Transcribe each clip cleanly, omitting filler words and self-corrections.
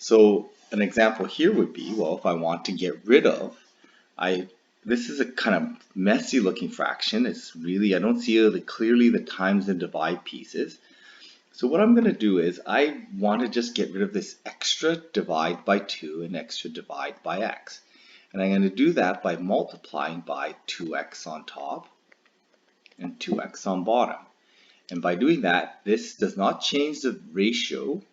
So an example here would be, well, if I want to get rid of, this is a kind of messy looking fraction. It's really, I don't see clearly the times and divide pieces. So what I'm going to do is I want to just get rid of this extra divide by 2 and extra divide by x. And I'm going to do that by multiplying by 2x on top and 2x on bottom. And by doing that, this does not change the ratio,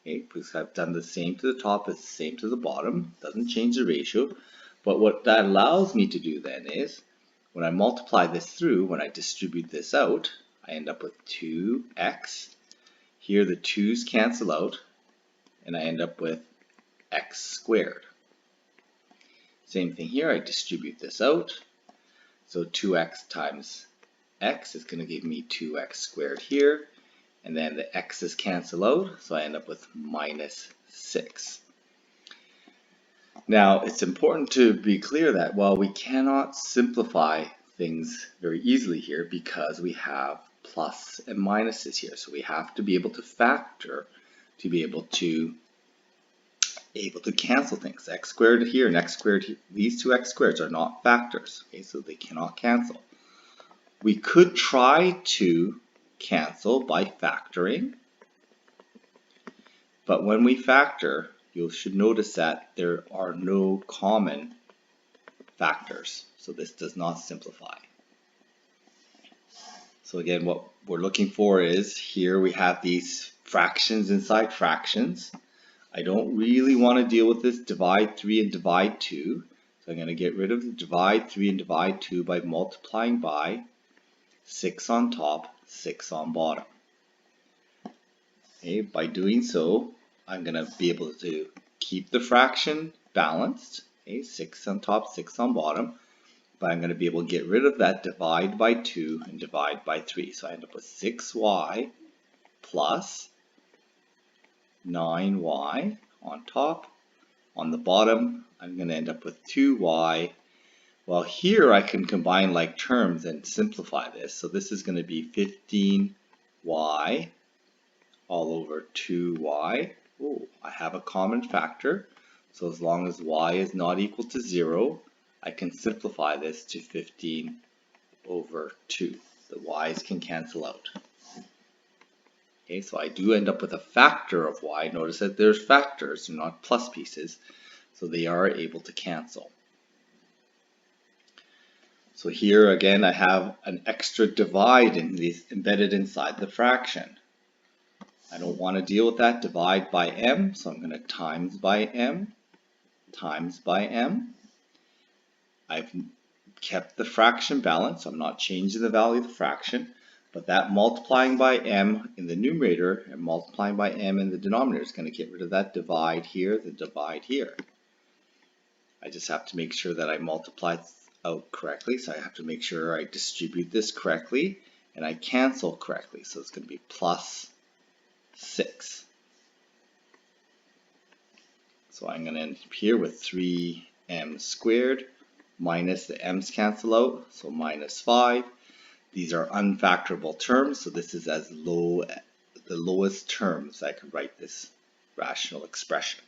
okay, because I've done the same to the top as the same to the bottom. Doesn't change the ratio. But what that allows me to do then is, when I multiply this through, when I distribute this out, I end up with 2x. Here the 2's cancel out, and I end up with x squared. Same thing here, I distribute this out. So 2x times x is going to give me 2x squared here. And then the x's cancel out, so I end up with minus 6. Now, it's important to be clear that while we cannot simplify things very easily here because we have plus and minuses here. So we have to be able to factor to be able to cancel things. X squared here and x squared here. These two x squareds are not factors, okay, so they cannot cancel. We could try to cancel by factoring, but when we factor, you should notice that there are no common factors, so this does not simplify. So again, what we're looking for is, here we have these fractions inside fractions. I don't really want to deal with this divide 3 and divide 2, so I'm going to get rid of the divide 3 and divide 2 by multiplying by 6 on top, 6 on bottom. Okay, by doing so, I'm going to be able to keep the fraction balanced, okay, 6 on top, 6 on bottom, but I'm going to be able to get rid of that divide by 2 and divide by 3. So I end up with 6y plus 9y on top. On the bottom, I'm going to end up with 2y. Well, here I can combine like terms and simplify this. So this is going to be 15y all over 2y. Oh, I have a common factor. So as long as y is not equal to 0, I can simplify this to 15 over 2. The y's can cancel out. Okay, so I do end up with a factor of y. Notice that there's factors, they're not plus pieces, so they are able to cancel. So here again I have an extra divide embedded inside the fraction. I don't want to deal with that. Divide by m, so I'm going to times by m, times by m. I've kept the fraction balanced, so I'm not changing the value of the fraction, but that multiplying by m in the numerator and multiplying by m in the denominator is going to get rid of that divide here, the divide here. I just have to make sure that I multiply out correctly, so I have to make sure I distribute this correctly and I cancel correctly, so it's going to be plus 6. So I'm going to end up here with 3m squared minus the m's cancel out, so minus 5. These are unfactorable terms, so this is as low, the lowest terms I could write this rational expression.